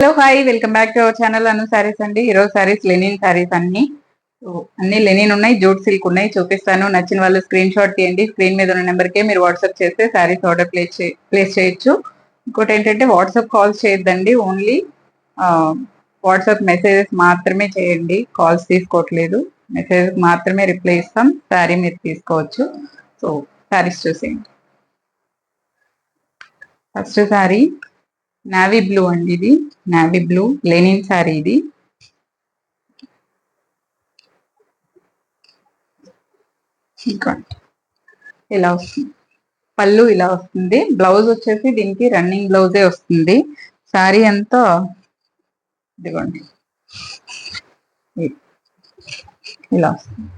Hello hi, welcome back to our channel Anu Sarees అండి. ఈరోజు saris Lenin saris అన్ని లెనిన్ ఉన్నాయి, జూట్ సిల్క్ ఉన్నాయి, చూపిస్తాను. నచ్చిన వాళ్ళు స్క్రీన్ షాట్ తీయండి. స్క్రీన్ మీద ఉన్న నెంబర్కే మీరు వాట్సాప్ చేస్తే సారీస్ ఆర్డర్ ప్లేస్ చేయొచ్చు. ఇంకోటి ఏంటంటే వాట్సాప్ కాల్స్ చేయొద్దండి, ఓన్లీ వాట్సాప్ మెసేజెస్ మాత్రమే చేయండి. కాల్స్ తీసుకోవట్లేదు, మెసేజెస్ మాత్రమే రిప్లై ఇస్తాం. సారీ మీరు తీసుకోవచ్చు. సో సారీస్ చూసేయండి. ఫస్ట్ సారీ నావీ బ్లూ అండి. ఇది నావీ బ్లూ లెనిన్ సారీ. ఇది ఇలా వస్తుంది. పళ్ళు ఇలా వస్తుంది. బ్లౌజ్ వచ్చేసి దీనికి రన్నింగ్ బ్లౌజే వస్తుంది. సారీ అంతా ఇదిగోండి ఇలా వస్తుంది.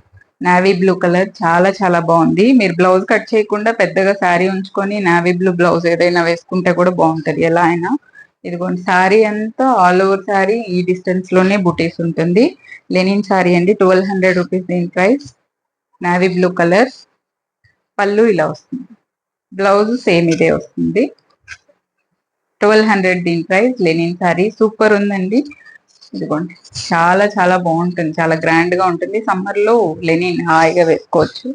నావీ బ్లూ కలర్ చాలా చాలా బాగుంది. మీరు బ్లౌజ్ కట్ చేయకుండా పెద్దగా శారీ ఉంచుకొని నావీ బ్లూ బ్లౌజ్ ఏదైనా వేసుకుంటే కూడా బాగుంటది ఎలా అయినా. ఇదిగోండి శారీ అంతా ఆల్ ఓవర్ శారీ ఈ డిస్టెన్స్ లోనే బుటీస్ ఉంటుంది. లెనిన్ శారీ అండి. 1200 రూపీస్ దీని ప్రైస్. Navy blue colour. పళ్ళు ఇలా వస్తుంది. బ్లౌజ్ సేమ్ ఇదే వస్తుంది. 1200 దీని ప్రైస్. లెనిన్ శారీ సూపర్ ఉందండి. ఇదిగోండి చాలా చాలా బాగుంటుంది, చాలా గ్రాండ్ గా ఉంటుంది. సమ్మర్ లో లెనిన్ హాయిగా వేసుకోవచ్చు.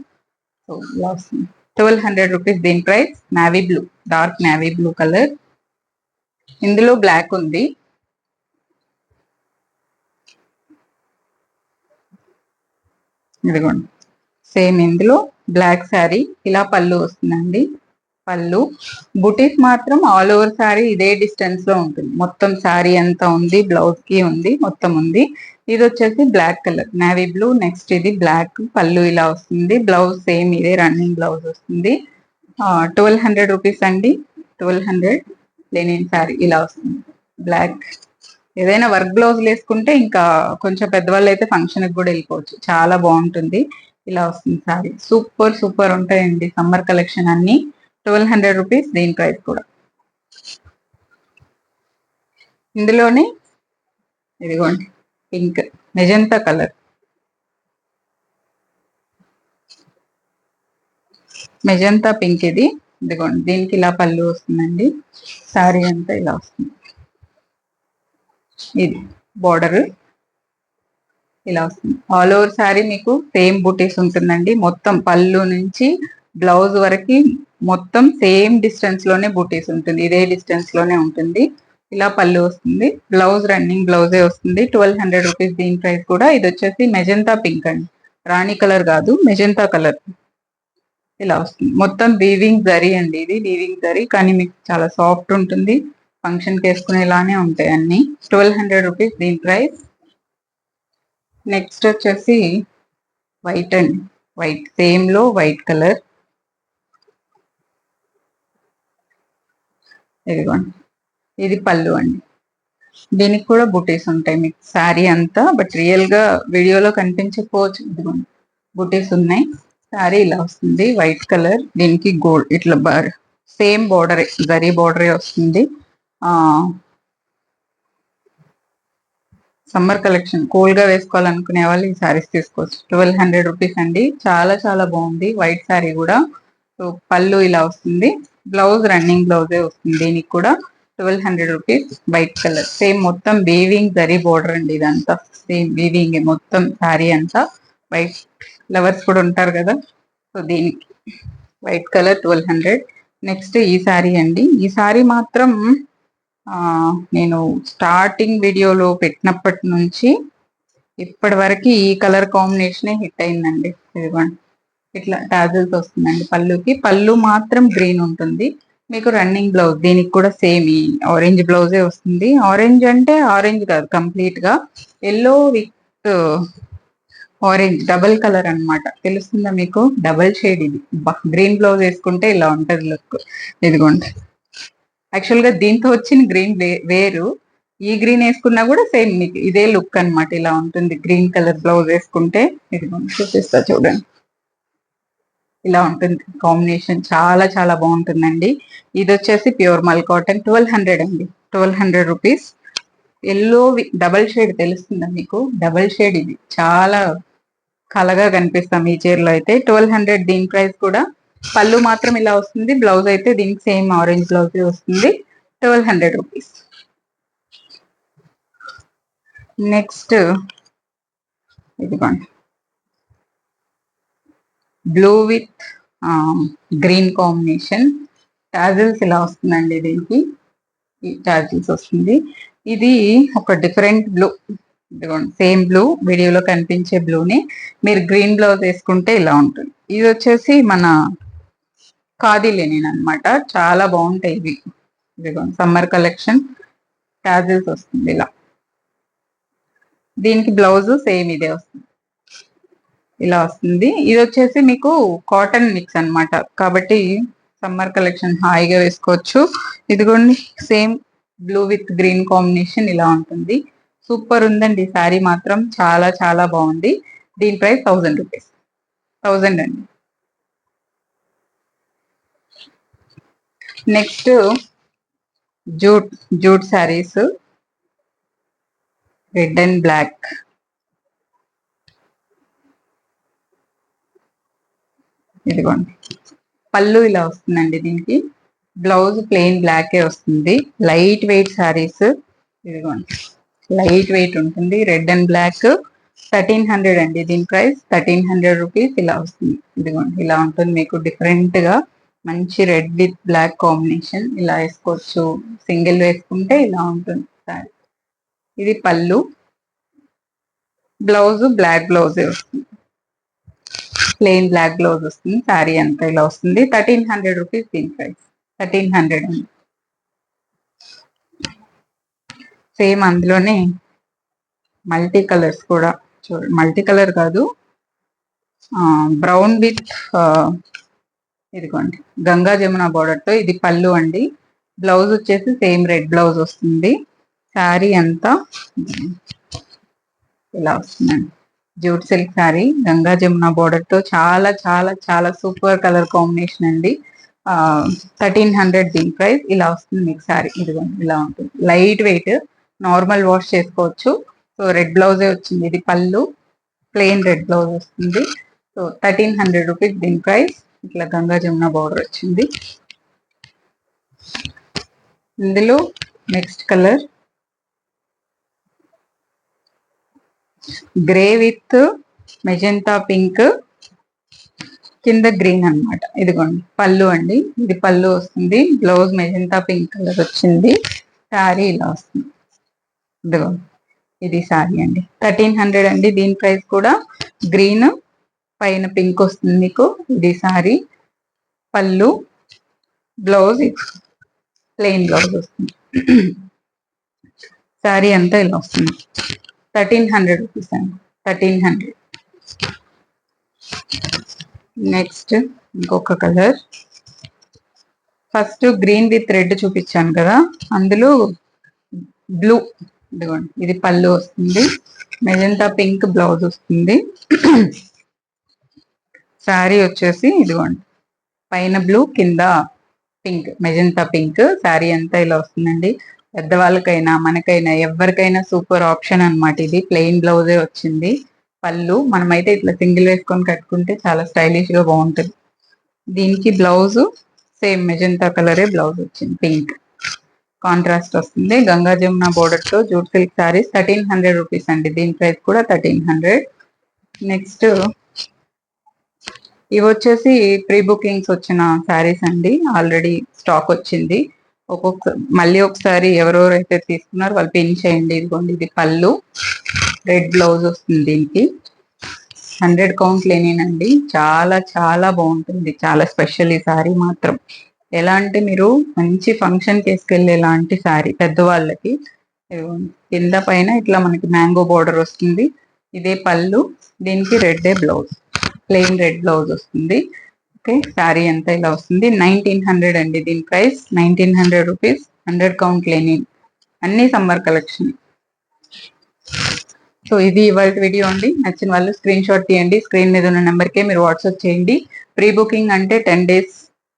సో ఇలా వస్తుంది. 1200 రూపీస్ దీని price. Navy blue, dark navy blue colour. ఇందులో బ్లాక్ ఉంది. ఇదిగోండి సేమ్ ఇందులో బ్లాక్ శారీ. ఇలా పళ్ళు వస్తుందండి. పళ్ళు బుటీస్ మాత్రం ఆల్ ఓవర్ శారీ ఇదే డిస్టెన్స్ లో ఉంటుంది. మొత్తం శారీ అంతా ఉంది, బ్లౌజ్ కి ఉంది, మొత్తం ఉంది. ఇది వచ్చేసి black colour navy blue. Next ఇది బ్లాక్. పళ్ళు ఇలా వస్తుంది. బ్లౌజ్ సేమ్ ఇదే రన్నింగ్ బ్లౌజ్ వస్తుంది. 1200 రూపీస్ అండి. 1200 లెనిన్ శారీ ఇలా వస్తుంది. బ్లాక్. ఏదైనా వర్క్ బ్లౌజ్ వేసుకుంటే ఇంకా కొంచెం పెద్దవాళ్ళు అయితే ఫంక్షన్ కి కూడా వెళ్ళిపోవచ్చు. చాలా బాగుంటుంది. ఇలా వస్తుంది శారీ. సూపర్ సూపర్ ఉంటాయండి సమ్మర్ కలెక్షన్ అన్ని. 1200 రూపీస్ దీని ప్రైస్ కూడా. ఇందులోనే ఇదిగోండి pink magenta colour. Magenta pink ఇది. ఇదిగోండి దీనికి ఇలా పళ్ళు వస్తుందండి. శారీ అంతా ఇలా వస్తుంది. ఇది బోర్డర్ ఇలా వస్తుంది. ఆల్ ఓవర్ శారీ మీకు సేమ్ బూటీస్ ఉంటుందండి. మొత్తం పళ్ళు నుంచి బ్లౌజ్ వరకు మొత్తం సేమ్ డిస్టెన్స్ లోనే బూటీస్ ఉంటుంది. ఇదే డిస్టెన్స్ లోనే ఉంటుంది. ఇలా పళ్ళు వస్తుంది. బ్లౌజ్ రన్నింగ్ బ్లౌజే వస్తుంది. 1200 రూపీస్ దీని ప్రైస్ కూడా. ఇది వచ్చేసి మెజంతా పింక్ అండి, రాణి కలర్ కాదు, మెజంతా కలర్. ఇలా వస్తుంది. మొత్తం వీవింగ్ జరీ అండి. ఇది వీవింగ్ జరీ కానీ మీకు చాలా సాఫ్ట్ ఉంటుంది. ఫంక్షన్ కి వేసుకునేలానే ఉంటాయి అన్ని. 1200 రూపీస్ దీని ప్రైస్. నెక్స్ట్ వచ్చేసి వైట్ అండి. వైట్ సేమ్ లో వైట్ కలర్. ఇదిగోండి ఇది పళ్ళు అండి. దీనికి కూడా బుటీస్ ఉంటాయి మీకు శారీ అంతా, బట్ రియల్ గా వీడియోలో కనిపించకపోవచ్చు. ఇదిగోండి బుటీస్ ఉన్నాయి. శారీ ఇలా వస్తుంది. White colour. దీనికి గోల్డ్ ఇట్లా సేమ్ బోర్డర్ జరీ బోర్డరే వస్తుంది. ఆ సమ్మర్ కలెక్షన్ కూల్ గా వేసుకోవాలనుకునే వాళ్ళు ఈ శారీస్ తీసుకోవచ్చు. 1200 రూపీస్ అండి. చాలా చాలా బాగుంది. వైట్ శారీ కూడా. సో పళ్ళు ఇలా వస్తుంది. బ్లౌజ్ రన్నింగ్ బ్లౌజే వస్తుంది దీనికి కూడా. 1200 రూపీస్. వైట్ కలర్ సేమ్ మొత్తం వీవింగ్ జరీ బోర్డర్ అండి. ఇదంతా సేమ్ వీవింగ్ మొత్తం శారీ అంతా. వైట్ లవర్స్ కూడా ఉంటారు కదా, సో దీనికి వైట్ కలర్ 1200. నెక్స్ట్ ఈ శారీ అండి. ఈ శారీ మాత్రం నేను స్టార్టింగ్ వీడియోలో పెట్టినప్పటి నుంచి ఇప్పటి వరకు ఈ కలర్ కాంబినేషనే హిట్ అయిందండి. ఇదిగోండి ఇట్లా టాజిల్స్ వస్తుందండి పళ్ళుకి. పళ్ళు మాత్రం గ్రీన్ ఉంటుంది. మీకు రన్నింగ్ బ్లౌజ్ దీనికి కూడా సేమ్ ఈ ఆరెంజ్ బ్లౌజే వస్తుంది. ఆరెంజ్ అంటే ఆరెంజ్ కాదు, కంప్లీట్ గా yellow with orange double colour అన్నమాట. తెలుస్తుందా మీకు? డబుల్ షేడ్ ఇది. గ్రీన్ బ్లౌజ్ వేసుకుంటే ఇలా ఉంటది లుక్. ఇదిగోండి యాక్చువల్ గా దీంతో వచ్చిన గ్రీన్ వేరు. ఈ గ్రీన్ వేసుకున్నా కూడా సేమ్ మీకు ఇదే లుక్ అన్నమాట. ఇలా ఉంటుంది గ్రీన్ కలర్ బ్లౌజ్ వేసుకుంటే. ఇదిగోండి చూపిస్తా చూడండి. ఇలా ఉంటుంది కాంబినేషన్. చాలా చాలా బాగుంటుందండి. ఇది వచ్చేసి ప్యూర్ మల్ కాటన్. 1200 అండి. 1200 రూపీస్. ఎల్లో డబల్ షేడ్ తెలుస్తుందా మీకు? డబల్ షేడ్ ఇది చాలా కలగా కనిపిస్తాం ఈ చీరలో అయితే. 1200 దీని ప్రైస్ కూడా. పళ్ళు మాత్రం ఇలా వస్తుంది. బ్లౌజ్ అయితే దీనికి సేమ్ ఆరెంజ్ బ్లౌజ్ వస్తుంది. 1200 రూపీస్. నెక్స్ట్ ఇదిగోండి, blue with green combination tassels ఇలా వస్తుందండి. దీనికి ఈ టాజిల్స్ వస్తుంది. ఇది ఒక డిఫరెంట్ బ్లూ, ఇదిగోండి సేమ్ బ్లూ, వీడియోలో కనిపించే బ్లూని మీరు గ్రీన్ బ్లౌజ్ వేసుకుంటే ఇలా ఉంటుంది. ఇది వచ్చేసి మన ఖాదీ లెనిన్ అన్నమాట. చాలా బాగుంటాయి ఇవి. ఇదిగోండి సమ్మర్ కలెక్షన్, టాజిల్స్ వస్తుంది ఇలా. దీనికి బ్లౌజ్ సేమ్ ఇదే వస్తుంది, ఇలా వస్తుంది. ఇది వచ్చేసి మీకు కాటన్ మిక్స్ అన్నమాట, కాబట్టి సమ్మర్ కలెక్షన్ హాయిగా వేసుకోవచ్చు. ఇదిగోండి same blue with green combination ఇలా ఉంటుంది. సూపర్ ఉందండి శారీ మాత్రం, చాలా చాలా బాగుంది. దీని ప్రైస్ 1000 రూపీస్, 1000 అండి. Next jute, jute saris, red and black. ఇదిగోండి పళ్ళు ఇలా వస్తుందండి. దీనికి బ్లౌజ్ ప్లెయిన్ బ్లాకే వస్తుంది. లైట్ వెయిట్ శారీస్, ఇదిగోండి లైట్ వెయిట్ ఉంటుంది. రెడ్ అండ్ బ్లాక్ 1300 అండి దీని ప్రైస్, 1300 రూపీస్. ఇలా వస్తుంది, ఇదిగోండి ఇలా ఉంటుంది. మీకు డిఫరెంట్ గా మంచి రెడ్ విత్ బ్లాక్ కాంబినేషన్ ఇలా వేసుకోవచ్చు. సింగిల్ వేసుకుంటే ఇలా ఉంటుంది శారీ. ఇది పళ్ళు, బ్లౌజ్ బ్లాక్ బ్లౌజే వస్తుంది, ప్లెయిన్ బ్లాక్ బ్లౌజ్ వస్తుంది. శారీ అంతా ఇలా వస్తుంది. 1300 రూపీస్ దీని ప్రైస్, 1300 అండి. సేమ్ అందులోనే మల్టీ కలర్స్ కూడా చూడండి, మల్టీ కలర్ కాదు, బ్రౌన్ విత్ ఇదిగోండి గంగా జమున బోర్డర్ తో. ఇది పళ్ళు అండి. బ్లౌజ్ వచ్చేసి సేమ్ రెడ్ బ్లౌజ్ వస్తుంది. శారీ అంతా ఇలా వస్తుందండి. Jute silk sari, Ganga Jamuna border తో, చాలా చాలా చాలా సూపర్ కలర్ కాంబినేషన్ అండి. 1300 దీని ప్రైస్. ఇలా వస్తుంది మీకు శారీ, ఇదిగోండి ఇలా ఉంటుంది. లైట్ వెయిట్, నార్మల్ వాష్ చేసుకోవచ్చు. సో రెడ్ బ్లౌజే వచ్చింది. ఇది పళ్ళు, ప్లెయిన్ రెడ్ బ్లౌజ్ వస్తుంది. సో 1300 రూపీస్ దీని ప్రైస్. ఇట్లా గంగా జమున బోర్డర్ వచ్చింది. ఇందులో next colour grey with magenta pink, కింద గ్రీన్ అన్నమాట. ఇదిగోండి పళ్ళు అండి, ఇది పళ్ళు వస్తుంది. బ్లౌజ్ మెజెంటా పింక్ కలర్ వచ్చింది. శారీ ఇలా వస్తుంది. ఇదిగోండి ఇది శారీ అండి, 1300 అండి దీని ప్రైస్ కూడా. గ్రీన్ పైన పింక్ వస్తుంది మీకు. ఇది శారీ, పళ్ళు, బ్లౌజ్ ప్లెయిన్ బ్లౌజ్ వస్తుంది. శారీ అంతా ఇలా వస్తుంది. 1300 రూపీస్ అండి, 1300. నెక్స్ట్ ఇంకొక colour, first green with red చూపించాను కదా, అందులో బ్లూ. ఇదిగోండి ఇది పళ్ళు వస్తుంది. మెజెంటా పింక్ బ్లౌజ్ వస్తుంది. శారీ వచ్చేసి ఇదిగోండి పైన బ్లూ, కింద పింక్, మెజెంటా పింక్. శారీ అంతా ఇలా వస్తుందండి. పెద్దవాళ్ళకైనా మనకైనా ఎవరికైనా సూపర్ ఆప్షన్ అన్నమాట. ఇది ప్లెయిన్ బ్లౌజే వచ్చింది. పళ్ళు మనమైతే ఇట్లా సింగిల్ వేసుకొని కట్టుకుంటే చాలా స్టైలిష్ గా బాగుంటుంది. దీనికి బ్లౌజ్ సేమ్ మెజెంటా కలరే బ్లౌజ్ వచ్చింది, పింక్ కాంట్రాస్ట్ వస్తుంది. గంగా జమున బోర్డర్ తో జూట్ సిల్క్ శారీస్, 1300 రూపీస్ అండి దీని ప్రైస్ కూడా 1300. నెక్స్ట్ ఇవి వచ్చేసి ప్రీ బుకింగ్స్ వచ్చిన శారీస్ అండి, ఆల్రెడీ స్టాక్ వచ్చింది. మళ్ళీ ఒకసారి ఎవరెవరైతే తీసుకున్నారో వాళ్ళు పిన్ చేయండి. ఇదిగోండి ఇది పళ్ళు, రెడ్ బ్లౌజ్ వస్తుంది. దీనికి 100 కౌంట్ లేనేనండి. చాలా చాలా బాగుంటుంది, చాలా స్పెషల్ ఈ శారీ మాత్రం. ఎలా అంటే మీరు మంచి ఫంక్షన్ కి వేసుకెళ్ళేలాంటి శారీ పెద్దవాళ్ళకి. కింద పైన ఇట్లా మనకి మ్యాంగో బోర్డర్ వస్తుంది. ఇదే పళ్ళు, దీనికి red blouse, plain red blouse వస్తుంది. ఓకే, శారీ అంతా ఇలా వస్తుంది. 1900 అండి దీని ప్రైస్, 1900 రూపీస్. 100 కౌంట్ లేని అన్ని సమ్మర్ కలెక్షన్. సో ఇది ఇవాళ వీడియో అండి. నచ్చిన వాళ్ళు స్క్రీన్ షాట్ తీయండి, స్క్రీన్ మీద ఉన్న నెంబర్కే మీరు వాట్సాప్ చేయండి. ప్రీ బుకింగ్ అంటే 10 days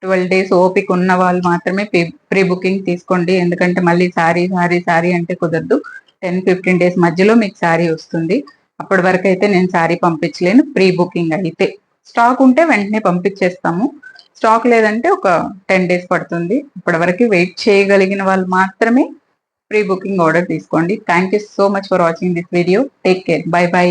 12 days ఓపిక ఉన్న వాళ్ళు మాత్రమే ప్రీ బుకింగ్ తీసుకోండి. ఎందుకంటే మళ్ళీ సారీ సారీ సారీ అంటే కుదరదు. 10-15 days మధ్యలో మీకు శారీ వస్తుంది. అప్పటి వరకు అయితే నేను శారీ పంపించలేను. ప్రీ బుకింగ్ అయితే స్టాక్ ఉంటే వెంటనే పంపించేస్తాము. స్టాక్ లేదంటే ఒక 10 days పడుతుంది. ఇప్పటి వరకు వెయిట్ చేయగలిగిన వాళ్ళు మాత్రమే ప్రీ బుకింగ్ ఆర్డర్ తీసుకోండి. Thank you so much for watching this video. Take care. By by.